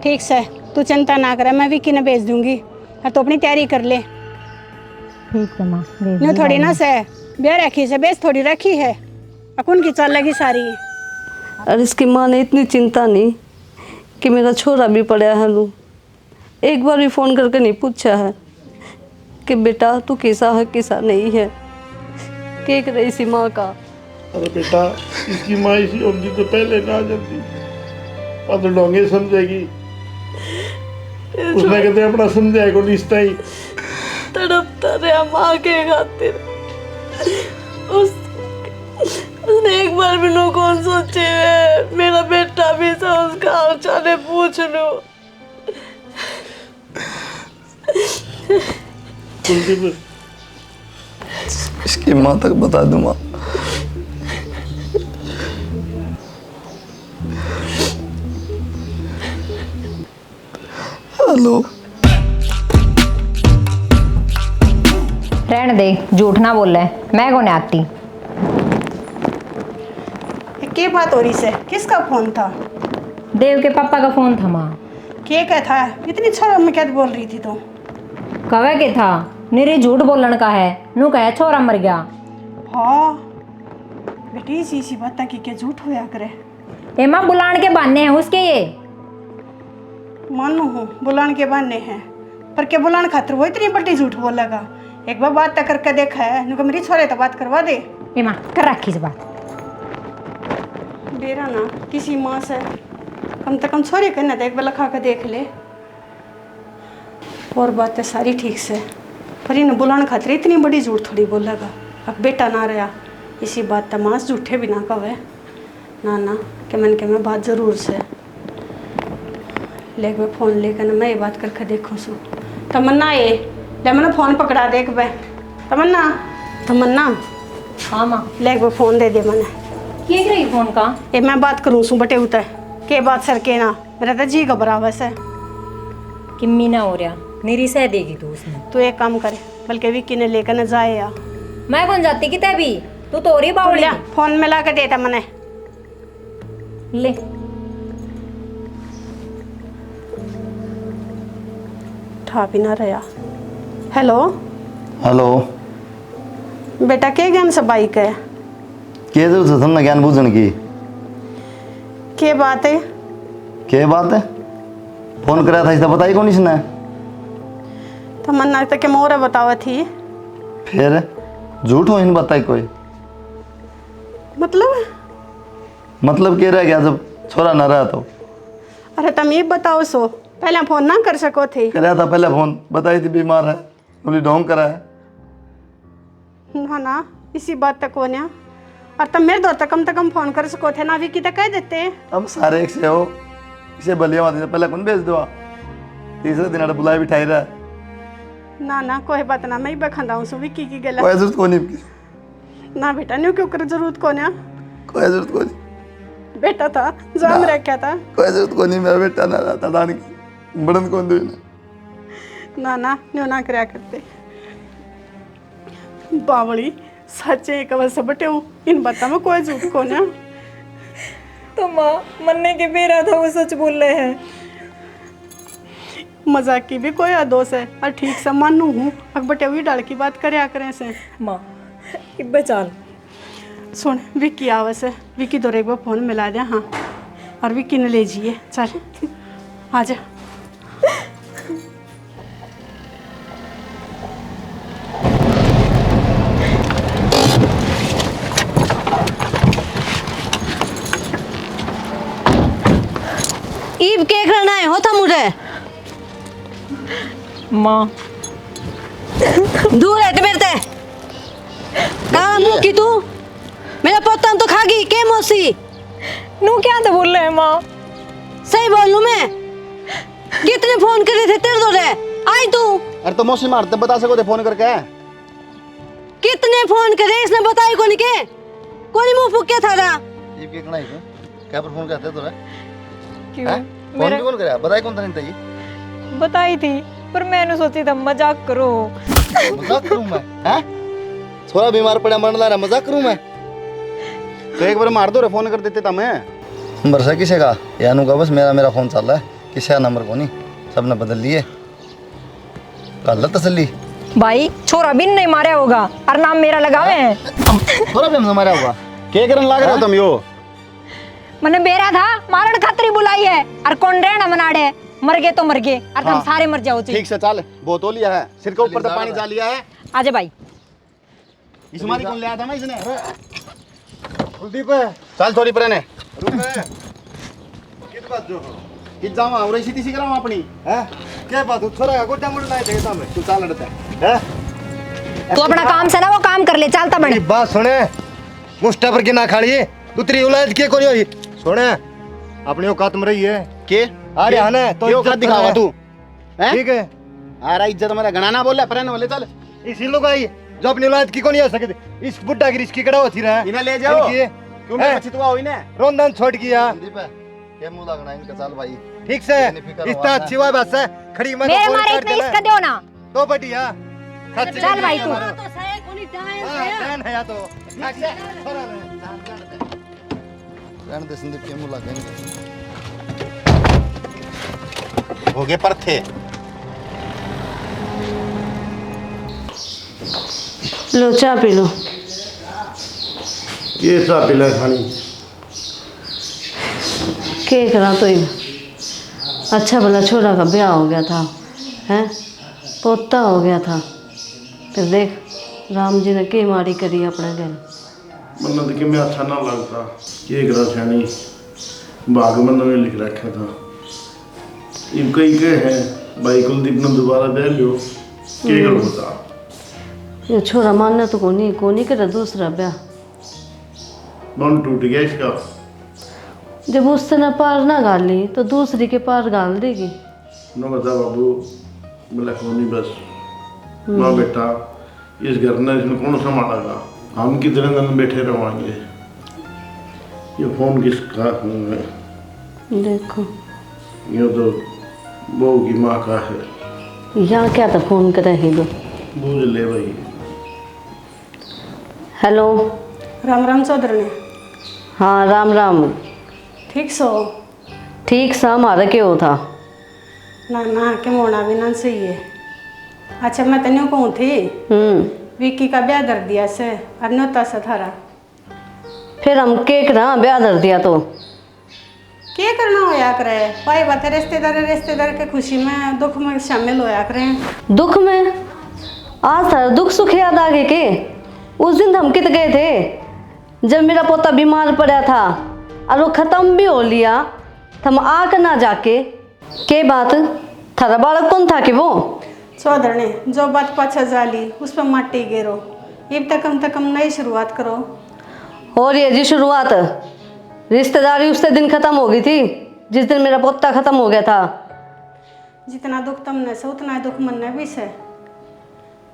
ठीक से, तू चिंता ना करे, मैं विक्की ने भेज दूंगी और तू अपनी तैयारी कर ले। ठीक है माँ। यूँ थोड़ी ना से ब्याह रखी से बेस थोड़ी रखी है, अकुन की चल लगी सारी। और इसकी माँ ने इतनी चिंता नहीं कि मेरा छोरा भी पड़ा है लू, एक बार भी फ़ोन करके नहीं पूछा है कि बेटा तू कैसा है कैसा नहीं है। क्या करे इसी माँ का। अरे बेटा, इसकी माँ इसी होगी तो पहले ना जल्दी अब तो डोंगे समझेगी। उसने कहते अपना समझाए को रिश्ता ही तड़पता रहा माँ के खातिर। उसने एक बार भी नो कौन सोचे है मेरा बेटा भी संस्कार चाहे पूछ लो। कुलदीप, इसकी माँ तक बता दूँ माँ। हेलो। रहने दे, झूठ ना बोल रहे, मैं कौन आती। क्या बात हो रही से, किसका फोन था? देव के पापा का फोन था माँ। क्या था, इतनी छोरा में क्या बोल रही थी तू? कवे के था, निरी झूठ बोलन का है, नू कहे छोरा मर गया। हाँ बेटी, इसी बात की क्या झूठ होया करे। ए माँ बुलान के बहाने हैं उसके ये। मानू हूँ बुलान के बहाने हैं, पर क्या बुलान खातिर वो इतनी बड़ी झूठ बोलेगा? एक बार बात तक करके देखा है, नुका मेरी छोरे तो बात करवा दे। ए माँ कर रखी से बात। बेरा ना किसी माँ से कम से कम छोरे कहना था, एक बार लखा के देख ले। और बातें सारी ठीक से, पर इन बुलाने खातिर इतनी बड़ी झूठ थोड़ी बोलेगा। अब बेटा ना रहा, इसी बात तो माँ झूठे भी ना कहे ना कि मन के मैं बात ज़रूर से ले मैं फ़ोन लेकर ना मैं ये बात करके देखूँ सो। तमन्ना ये ले मैंने फ़ोन पकड़ा देख बे। तमन्ना हाँ माँ। ले वो फ़ोन दे दे मैंने। क्या रही फोन का? ये मैं बात करूँ सू बटे उतर के बात सर के ना, मेरा तो जी घबरा वैसे। किम्मी ना हो रहा, निरी सह देगी तू उसने। तू एक काम करे, बल्कि विक्की ने लेकर न जाए या। मैं कौन जाती कि भी तू तो रही बावली। फोन में ला के देता मैंने। ले उठा भी ना रहा। Hello hello. बेटा, के ज्ञान से बाइक है? क्या जरूरत है तुमने ज्ञान बूझने की? के बात है? क्या बात है? फोन कराया था इसका बताई कौन इसने? तमन्ना तक के मोरे बतावा थी। फिर झूठ हो इन बताई कोई? मतलब क्या रह गया जब छोरा ना रहा तो? अरे तुम ये बताओ सो, पहले फोन ना कर सको थे? कराया था पहले फोन, बताई थी बीमार है, बोली ढोंग करा है। ना इसी बात तक होने, और तुम मेरे दो तक कम फोन कर सको थे ना, विक्की तक कह देते। अब सारे एक से हो, इसे बलिया माती पहले कौन भेज दो, तीसरे दिन बुलाए बिठाई रहा है। ना कोई बात ना, मैं ही बखंदा हूँ सो विक्की की गला। कोई जरूरत कौन नहीं, ना बेटा न्यू क्यों कर जरूरत कौन है? कोई जरूरत कौन नहीं। बेटा था जान रखा था। कोई जरूरत कौन नहीं, मेरा बेटा ना रहता डान की बड़न कौन दो ना न्यू ना करया करते। बावली सच्चे एक अवश्य बटे हूँ, इन बातों में कोई झूठ कौन है। तो माँ मन्ने के बेरा था वो सच बोल रहे हैं। मजाक की भी कोई दोष है, और ठीक से मानू हूँ अब बटे हुई डाल की बात करया करें से। माँ इब्बे चाल सुन, विक्की आवे से, विक्की दो एक बार फोन मिला दे। हाँ, और विक्की ने ले जाइए, चल आ जा। ईब के करना है हो था मुझे माँ। दूर है मेरे ते कहाँ मुँह की तू मेरा पोता तो खागी के मौसी नू क्या तो बोल रहे हैं माँ? सही बोल लूँ मैं? कितने फोन करे थे तेरे दो रे आई तू? अरे तो मौसी मारते बता सको थे फोन करके। कितने फोन करे इसने बताई कौन के कोनी मुंह फूक के था रा ये क्या करना है क्या पर फोन करते तो रे? क्यों? फोन भी कौन कराया बताई कौन था नहीं था? बताई थी पर मैंने सोची था मजाक करो। मजाक करूं मैं? हैं? छोरा बीमार पड़ा मरने ला रहा, मजाक करूं मैं? तो एक बार मार दो रे, फोन कर देते था मैं। बरसा किसे का यानू का बस मेरा फोन चल रहा है किसी का नंबर को नहीं, सबने बदल लिए। कर लो तसल्ली। भाई छोरा भी नहीं मारा होगा और नाम मेरा लगावे हैं। थोड़ा भी हमने मारा होगा। क्या करने लग रहे हो तुम यो? मैंने बेरा था मारण खातरी बुलाई है और कौन रहना मनाड़े, मर गए तो मर गए और तुम हाँ। सारे मर जाओ। ठीक से चल, बोतल लिया है, सिर के ऊपर से पानी डाल लिया है। आजा भाई। इस मारी कौन ले आया था मैं इसने? कुलदीप चल थोड़ी परे ने। कित बात जो कित जावा और ऐसी तीसी कराऊं अपनी है? क्या बात है? छोरा गोटा मोड़ लाए थे सामने। तू चल लड़ता है? तू अपना काम से ना वो काम कर ले, चलता बने। बात सुने, मुस्टा पर की ना खाड़ी तू तेरी औलाद के कोनी होई। सुने, अपनी औकात में रही है के? अरे आने तो क्यों कर इज्जत दिखावा है। तू? हैं? ठीक है, आ रहा इज्जत मेरा गणा ना बोल रहा परे वाले चल। इसी लोग आई जो अपनी औलाद की कोनी हो सकते। इस बुड्ढा की रिश्की कड़ा होती रहा इन्हें ले जाओ। इनकी, क्यों मैं हैं? पछितवा हुई ने? रोंदन छोड़ किया। संदीप है, क्या मुंह लगना इनका? चल भाई, ठीक से इतनी फिक्र इतना हुआ अच्छी हुआ बस है खड़ी मैं मेरे तो मारे फोन इतने कर इसका दो ना। तो बढ़िया सच्ची चल भाई तू। हाँ, डैन है या तो रहने दे संदीप, क्या मुंह लगा इनका? हो गए पर थे। लो चाय पी लो। ये सा पिला खानी के करा तो ही अच्छा भला छोरा का ब्याह हो गया था, हैं, पोता हो गया था, फिर देख राम जी ने के मारी करी अपने घर। मन्नत के में अच्छा ना लगता। ये करा छानी भाग मन में लिख रखा था। इन कई के हैं भाई कुलदीप ने दोबारा दे लियो, के करो बता। ये छोरा मानना तो कोनी करे दूसरा ब्याह। मन टूट गया इसका। जब उससे न पार ना गाली तो दूसरी के पार गाल देगी। न बता बाबू, बोला कोनी बस माँ बेटा इस घर ने इसमें कौन संभालेगा? हम कितने दिन बैठे रहेंगे? ये फोन किसका है? देखो ये तो बहू की माँ का है। यहाँ क्या था फोन करे ही दो। बूझ ले भाई। हेलो, राम राम चौधरी। हाँ राम राम। ठीक सो? ठीक सा हमारा क्यों था? ना के मोना भी ना सही है। अच्छा मैं तेन कहूँ थी विक्की का ब्याह कर दिया से और न्योता सा थारा। फिर हम केक ना ब्याह धर दिया तो क्या करना होया करे भाई बात रिश्तेदार के खुशी में दुख में शामिल होया करें। दुख में आज था दुख सुख याद आ गए के? उस दिन हम कित गए थे जब मेरा पोता बीमार पड़ा था और वो ख़त्म भी हो लिया, हम आकर ना जाके के बात थारा बालक कौन था कि वो? चौधरी ने जो बात पाछा जाली उस पर माटी गिरो। अब तक हम नई शुरुआत करो। और ये जी शुरुआत रिश्तेदारी उस दिन ख़त्म हो गई थी जिस दिन मेरा पोता ख़त्म हो गया था। जितना दुख तुमने से उतना ही दुख मन ने भी से।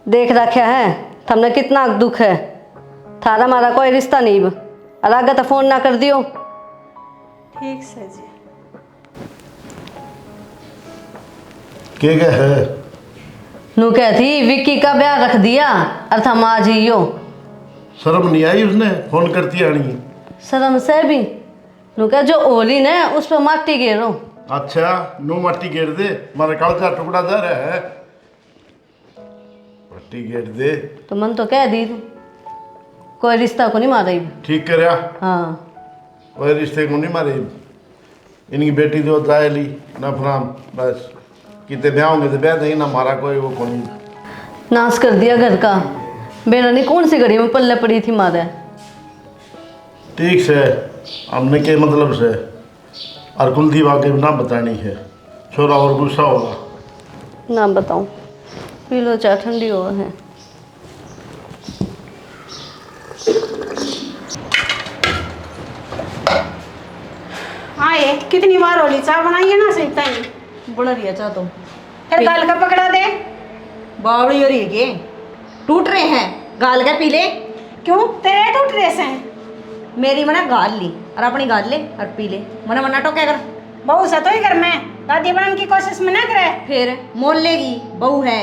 देख रखा है हमने कितना दुख है। थारा हमारा कोई रिश्ता नहीं और आगे तो फ़ोन ना कर दियो। ठीक से जी। क्या है? नू कहती विक्की का ब्याह रख दिया और हम आज ही यो। शर्म नहीं आई उसने फोन करती आनी? शर्म से भी नू कह जो ओली ने उस पर माटी गिरो। अच्छा नो मट्टी गिर दे, मारे कालजा टुकड़ा जा रहा है। मट्टी गिर दे तो मन तो कह दी तू कोई रिश्ता को नहीं मारे। ठीक करया। हाँ कोई रिश्ते को नहीं मारे। इनकी बेटी तो जाए ली ना फराम बस कितने ब्याह होंगे तो ब्याह नहीं ना मारा कोई वो कौन। नाश कर दिया घर का। बेरा नहीं कौन सी घड़ी में पल्ले पड़ी थी मारे। ठीक से हमने के मतलब से और कुलदीप आगे ना बतानी है, छोरा और गुस्सा होगा। ना बताऊं, पी लो चाय ठंडी हो है। हाँ ये कितनी बार होली चाय बनाई है ना सही टाइम। बुढ़ा रिया चाह तो फिर गाल का पकड़ा दे। बावड़ी हो रही है के टूट रहे हैं गाल का पी ले। क्यों तेरे टूट रहे से? मेरी मना गाल ली और अपनी गाल ले और पी ले। मना तो क्या कर बहू सा तो ही घर में दादी बनने की कोशिश में ना करे। फिर मोल लेगी बहू है।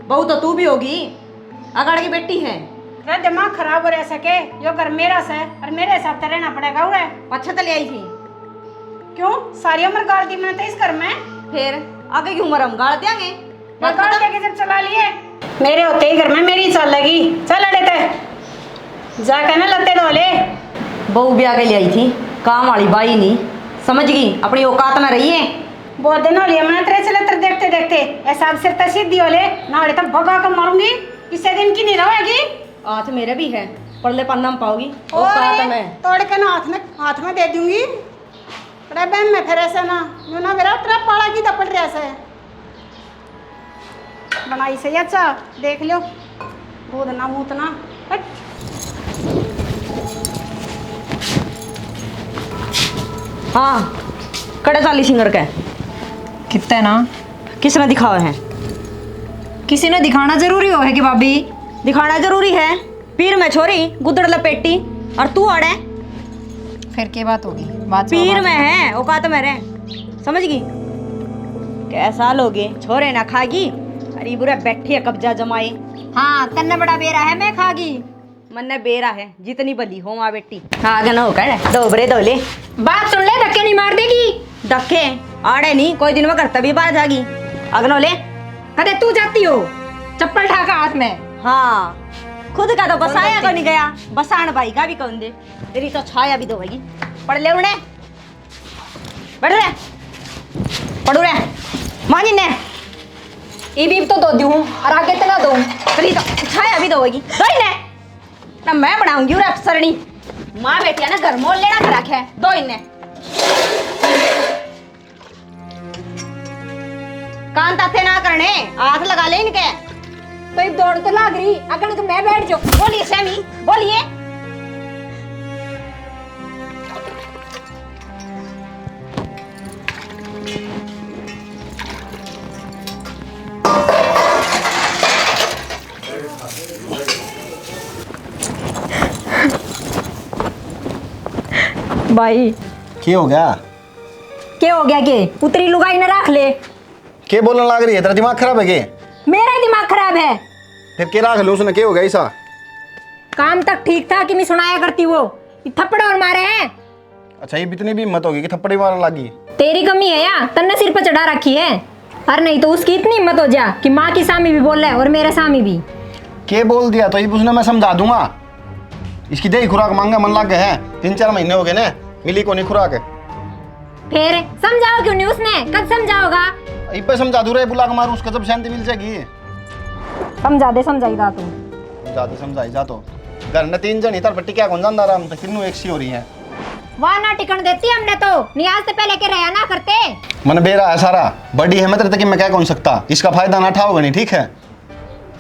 बहू तो तू भी होगी, अगाड़ की बेटी है। तेरा दिमाग खराब हो रहा सके यो घर मेरा से और मेरे हिसाब से रहना पड़ेगा। वो अच्छा तो ले आई थी। क्यों सारी उम्र गाल दी मैंने तो इस घर में। फिर आगे की उम्र हम गाड़ देंगे। गाड़ के जब चला लिए मेरे होते ही घर में मेरी चल लगी। चल अड़े ते जाके ना लत्ते धोले। बहू ब्याह के लिए आई थी, काम वाली बाई नहीं, समझ गई, अपनी औकात में रही है। बहुत दिन हो लिए मैंने तेरे चलते देखते देखते ऐसा सिर तक सीधी होले ना अड़े तक भगा कर मारूंगी। किसी दिन की नहीं रहेगी। हाथ मेरे भी है, पढ़ले पढ़ना में पाओगी ओए, औकात में। तोड़ के ना हाथ में दे दूंगी। अरे बहन मैं फिर ऐसे ना यूं ना मेरा तेरा पाला की दपड़ रहा से बनाई सही। अच्छा देख लो दूध ना मूतना। हट। हाँ कड़े 40 सिंगर के कितने ना किसने दिखावे हैं? किसी ने दिखाना जरूरी हो है कि भाभी? दिखाना जरूरी है। पीर में छोरी गुदड़ लपेटी और तू अड़े फिर क्या बात होगी? बात पीर में है औकात में रहे, समझ गई? कैसा लोगे छोरे ना खागी। अरे बुरा बैठी है कब्जा जमाए। हाँ तन्ने बड़ा बेरा है, मैं खागी। मन ने बेरा है जितनी बली हो माँ बेटी। आगे ना होकर दोबरे दोले बात सुन ले, धक्के नहीं मार देगी। धक्के आड़े नहीं, कोई दिन में घर तभी बाहर जागी। अगनो ले कदे तू जाती हो चप्पल ठाका हाथ में। हाँ खुद का तो बसाया को नहीं गया, बसान भाई का भी कौन दे। तेरी तो छाया भी दो भाई। पढ़ ले उन्हें, बैठ रे पढ़ू रे मानी ने ये भी तो दो दूँ और आगे इतना दो। तेरी तो छाया भी दोगी दो इन्हें ना। मैं बनाऊंगी उरे अफसरनी। माँ बेटिया ना घर मोल लेना कर रखे दो इन्हें। कान ताते ना करने, हाथ लगा ले इनके। तो ये दौड़ तो लाग रही, अगर तो मैं बैठ जाओ। बोलिए सैमी बोलिए। भाई क्या हो गया? क्या हो गया? के उतरी लुगाई न रख ले। क्या बोलने लग रही है? तेरा दिमाग खराब है क्या? मेरा ही दिमाग खराब है। फिर क्या रख लो उसने? क्या हो गया ऐसा? काम तक ठीक था कि मैं सुनाया करती वो थप्पड़ और मारे हैं। अच्छा ये इतनी भी हिम्मत होगी कि थप्पड़ ही मारने लगी? तेरी कमी है या तन्ने सिर पर चढ़ा रखी है। और नहीं तो उसकी इतनी हिम्मत हो जा कि माँ की सामी भी बोल रहा है और मेरे सामी भी। क्या बोल दिया? तो ये उसने मैं समझा दूंगा। इसकी दे खुराक मांगा मन लग गया है। 3-4 महीने हो गए ना, मिली को नहीं खुराक। फिर समझाओ क्यों नहीं उसने? कब समझाओगा? इस पे समझा दूँ रे, बुला के मारू उसका जब शांति मिल जाएगी। समझा दे, समझाएगा तू। जाते समझाई जा तो घर ने 3 जन इधर पट्टी क्या कौन जानता आराम से तीनों एक सी हो रही है। वहाँ ना टिकन देती हमने तो नियाज से पहले के रहा ना करते। मन बेरा है सारा, बड़ी है मैं तेरे तक मैं क्या कौन सकता। इसका फायदा ना उठाओगे नहीं, ठीक है?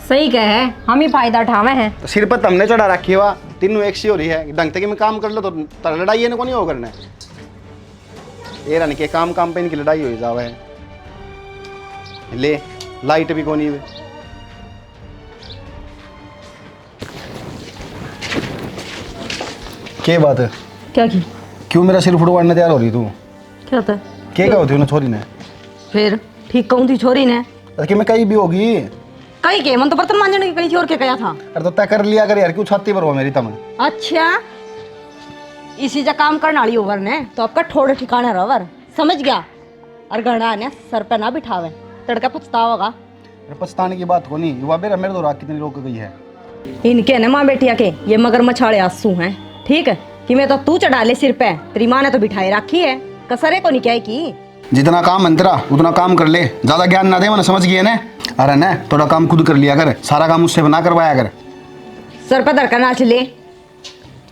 सही कहे, हम ही फायदा उठावे हैं। तो सिर पर तुमने चढ़ा रखी हुआ, तीनों एक सी हो रही है। ढंग तक मैं काम कर लो तो लड़ाई है को नहीं हो करने। ये रन के काम पे इनकी लड़ाई हो जावे है। ले लाइट भी कोनी। क्या बात है? क्या की? क्यों मेरा सिर फुड़वाने तैयार हो रही तू? क्या था? क्या होती है छोरी ने? फिर ठीक कहूँ थी छोरी ने। कि मैं कहीं भी होगी कहीं के मन तो बर्तन मांजने की कहीं और के गया था। अरे तो तय कर लिया कर यार, क्यों छाती पर हो मेरी तम? अच्छा इसी जा काम करने वाली ओवर ने तो आपका ठोड़ ठिकाना रवर, समझ गया? और गणा ने सर पे ना बिठावे, तड़का पछताओगा। अरे पछताने की बात को नहीं, युवा बेरा मेरे तो रात कितनी रोक गई है। इनके ना माँ बेटिया के ये मगर मछाड़े आंसू हैं, ठीक है? कि मैं तो तू चढ़ा ले सिर पे, तेरी माँ ने तो बिठाए रखी है। कसरे को नहीं क्या की। जितना काम मंत्रा उतना काम कर ले, ज्यादा ज्ञान ना दे, मैंने समझ गया ना। अरे ना थोड़ा काम खुद कर लिया कर, सारा काम उससे बना करवाया कर। सर पे धड़का नाच ले,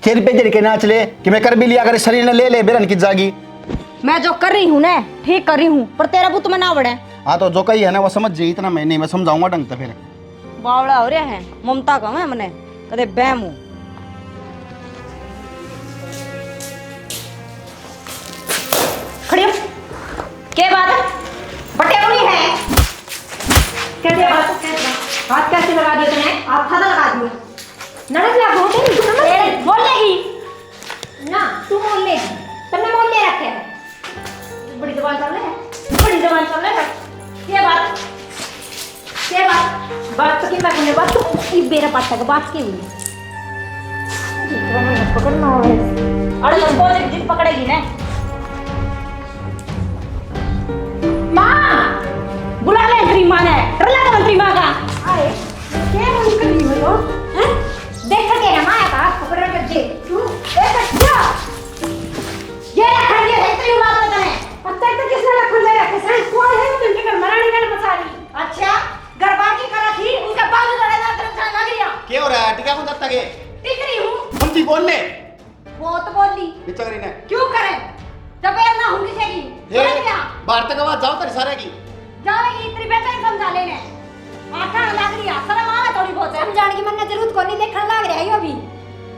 चेहरे पे जड़ के नाच ले कि मैं कर भी लिया कर, शरीर ने ले ले बेरन की जागी। मैं जो कर रही हूँ ना ठीक कर रही हूँ, पर तेरा बुत में ना बढ़े। हाँ तो जो कही है ना वो समझ जाइए, इतना मैं नहीं, मैं समझाऊंगा ढंग से। फिर बावड़ा हो रहा है, ममता कम है मैंने कदे बैम हूँ। खड़ी हो। क्या बात है? बटे नहीं है कैसे बात? हाथ कैसे लगा दिया तूने? हाथ था लगा दियो। नड़क ला बोलते नहीं तू समझ? बोल लेगी ना तू बोल ले, तन्ने बोल ले रखे। बड़ी जबान चल रही है, बड़ी जबान चल रही है। क्या बात? क्या बात? बात तो क्या करने बात तो ये बेरा पाता का बात की हुई। पकड़ना होगा। अरे तुमको जिद पकड़ेगी ना। माँ बुला ले तेरी माँ ने, डर लगा तेरी माँ का। आए क्या मन कर रही हो हैं? देख के है माया का पकड़ कर दे तू एक अच्छा ये रखा ये है तेरी माँ का तने। पत्थर तो किसने रखा ले रखे हैं? कौन है वो तुमके घर मरानी का बचा रही? अच्छा गरबा की करा थी उनका बाजू लड़ाई तरफ जाने लग गया। क्या हो रहा है? टिका कौन तक के? टिक रही हूँ। उनकी बोल ले। वो तो बोली बिचा करी ने। क्यों करे? जब ये ना होंगी सेगी। हे सुन क्या? बाहर तक आवाज जाओ तेरे सारे की। जाएगी इतनी बेटा ही समझा लेने। आटा लग रही है, शर्म आवे थोड़ी बहुत है। समझाने की मन जरूरत को नहीं देखने लग रहा है यो भी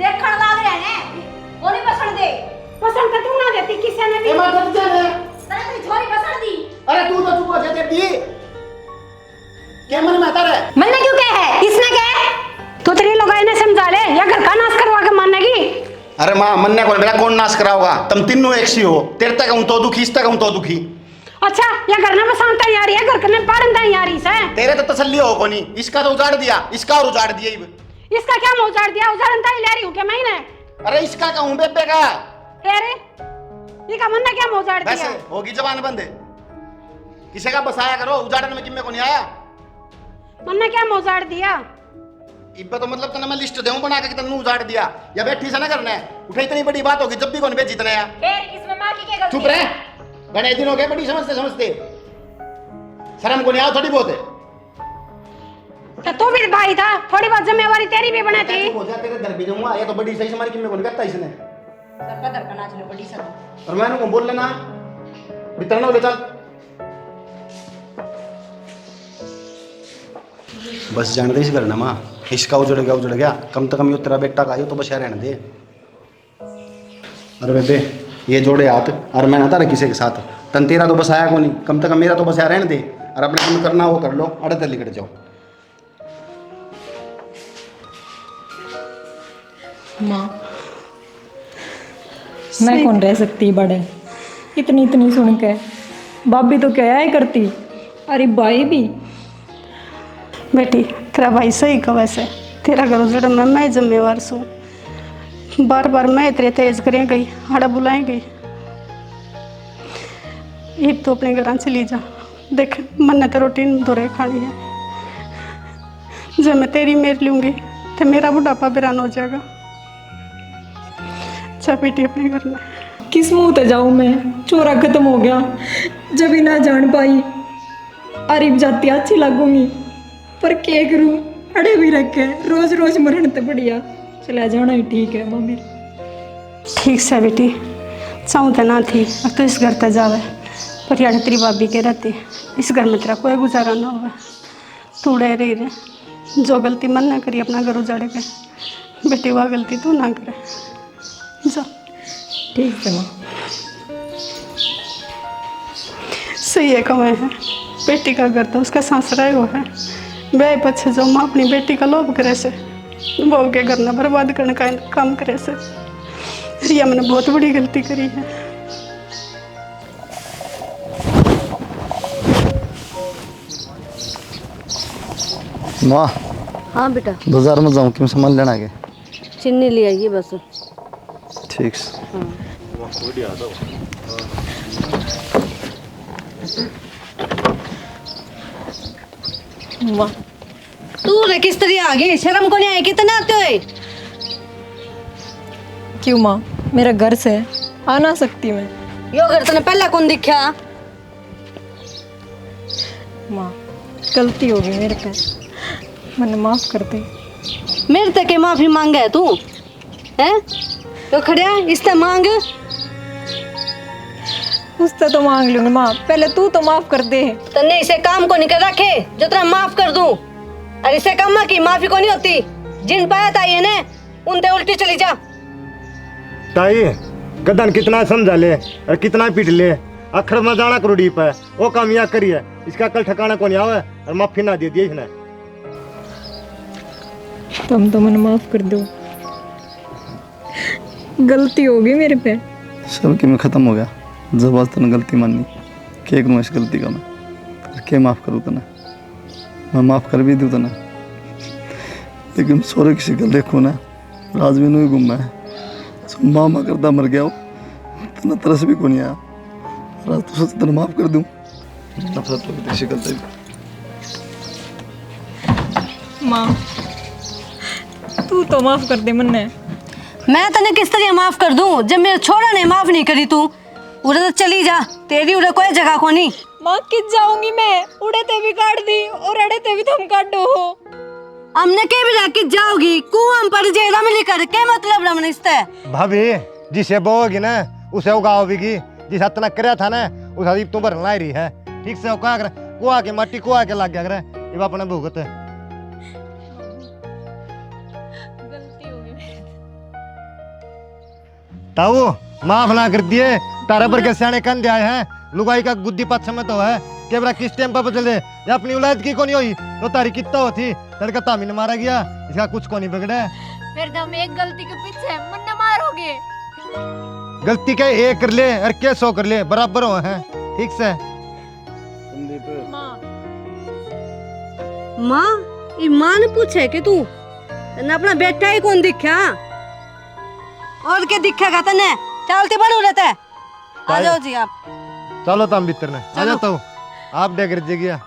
देखण लग रहा है वो नहीं पसंद दे। पसंद कर तू ना देती किसी ने भी। ए मां दब जा रे। तेरे तेरी छोरी पसंद दी। अरे तू तो चुप हो जा दे दी। क्या मन में आता रे? मन क्यों कहे है किसने कहे तो तेरी लोग इन्हें समझा ले या घर का नाश करवा के मानेगी। अरे मां मन्ने कौन बेटा कौन नाश कराओगा? तुम तीनों एक सी हो। तेरे तक हूं तो दुखी, इस तक हूं तो दुखी। अच्छा या घर में बसांता यारी है, घर करने पाड़न दा यारी से। तेरे तो तसल्ली हो कोनी। इसका तो उजाड़ दिया, इसका और उजाड़ दिया ही। इसका क्या मुंह उजाड़ दिया? उजाड़न दा ले रही हूं क्या महीने? अरे इसका कहूं बेबे का। तेरे ये का मन ने क्या मुंह उजाड़ वैसे दिया? होगी जबान बंद। किसी का बसाया करो, उजाड़ने में किम्मे को नहीं आया। मन ने क्या मुंह उजाड़ दिया? इब्बे तो मतलब तने मैं लिस्ट देऊं बना के कि तन्नू उजाड़ दिया या बैठी से ना करना है। उठे इतनी बड़ी बात होगी जब भी कौन भेजी इतने या। फिर इसमें मां की क्या गलती चुप रहे। बड़े दिन हो गए बड़ी समझते समझते। शर्म को नहीं आओ थोड़ी बहुत है। तो तू भी भाई था, थोड़ी बहुत जिम्मेवारी तेरी भी बने थी। चुप हो जा, तेरे घर भी जाऊंगा। ये तो बड़ी सही से हमारी किम्मे को नहीं करता इसने। सर का धड़कन आज ने बड़ी सब। और मैंने को बोल लेना भीतर ना ले चल। बस जान दे इस घर ना मां। इसका उजड़ गया कम से कम ये तेरा बेटा का आयो तो बस रहने दे। अरे बेबे ये जोड़े हाथ और मैं ना था किसी के साथ तन तेरा तो बस आया को नहीं, कम से कम मेरा तो बस रहने दे और अपने काम करना वो कर लो। अड़े तली कट जाओ। माँ मैं कौन रह सकती बड़े इतनी इतनी सुन के। भाभी तो क्या ही करती, अरे भाई भी। बेटी तेरा भाई सही का वैसे तेरा घर उजड़ में मैं जिम्मेवार सू। बार बार मैं तेरे तेज करें गई, हाड़ा बुलाएं गई। एक तो अपने घर चली जा। देख मन ने तो रोटी दोरे खानी है। जब मैं तेरी मेर लूँगी तो मेरा बुढ़ापा बिरान हो जाएगा। अच्छा बेटी अपने घर में। किस मुंह ते जाऊँ मैं? चोरा खत्म हो गया जब ही ना जान पाई। अरीब जाती अच्छी लगूंगी पर क्या करूँ? अड़े भी रखे रोज रोज मरण तो बढ़िया चला जाना ही ठीक है मम्मी। ठीक से बेटी चाहूँ तो ना थी अब तो इस घर तक जावे पर यार तेरी भाभी के रहती इस घर में तेरा कोई गुजारा ना हुआ। तू रह रही रे जो गलती मन ना करी अपना घर उजाड़े के बेटी वह गलती तू ना करे। जा ठीक है माँ। सही है कमाए है बेटी का घर तो उसका सांसरा ही वो है। बे पछे जो माँ अपनी बेटी का लोभ करे से बहू के घर ना बर्बाद करने का काम करे से रिया मैंने बहुत बड़ी गलती करी है। माँ हाँ बेटा बाजार में जाऊँ क्यों सामान लेना के? चीनी ले आइए बस। ठीक से। वाह तू रे किस तरह आ गई? शर्म को नहीं आई? कितना आते हो? क्यों माँ मेरा घर से आ ना सकती मैं? यो घर तने पहला कौन दिखा? माँ गलती हो गई मेरे पे, मैंने माफ कर दे। मेरे तक के माफी मांगा है तू हैं? तो खड़िया इससे मांग। उससे तो मांग लूंगी माँ, पहले तू तो माफ कर दे। तन्ने इसे काम को नहीं कर रखे जो तेरा माफ कर दूं। और इसे कम की माफी को नहीं होती। जिन पाया था ये ने उनते उल्टी चली जा। ताई गदन कितना समझा ले और कितना पीट ले, अखड़ में जाना करो डीप है वो काम यहाँ करिए। इसका कल ठिकाना को नहीं आवे और माफी ना दे दिए इसने। तुम तो मैंने माफ कर दो, गलती हो गई मेरे पे। सब के में ख़त्म हो गया जब आज तने गलती मानी के करूँ इस गलती का मैं के माफ़ करूँ तने? मैं माफ़ कर भी दूँ तने लेकिन सोरे किसी गल देखो ना राज भी नहीं घूमा है। माँ माँ करता मर गया हो तना तरस भी को नहीं आया। राज तो सोच तने माफ़ कर दूँ। नफरत हो गई गलती। माँ तू तो माफ कर दे मन्ने। मैं तने किस तरह माफ कर दूं जब मेरा छोरा ने माफ नहीं करी तू। उरे तो चली जा, तेरी उरे कोई जगह को नहीं। माँ किस जाऊंगी मैं, उड़े ते भी काट दी और अड़े ते भी तुम काटो हो। हमने के भी किस जाओगी कुआं पर जेरा में लेकर के मतलब रमन इसते। भाभी जिसे बोगी ना उसे उगाओगी, जिस हद तक करया था ना उस हद तू भरना ही रही है। ठीक से क्या कर कुआ के माटी कुआ के लग गया करे ये अपने भुगत है। ताऊ माफ ना कर दिए, तारा पर के सियाने कंधे आए हैं। लुगाई का गुद्दी पक्ष में तो है कि बड़ा किस टाइम पर बदले या अपनी औलाद की कोनी हुई तो तारी कितना होती तड़का तामी ने मारा गया, इसका कुछ को नहीं बिगड़े। फिर तुम एक गलती के पीछे मन्ना मारोगे। गलती के एक कर ले और के 100 कर ले बराबर हो हैं। ठीक से माँ ये माँ ने पूछे कि तू तने अपना बेटा ही कौन दिखा और क्या दिखेगा तने। चलते बड़ो रहता है। आ जाओ जी आप। चलो तुम भीतर ने आ जाता हूँ आप डे कर गया।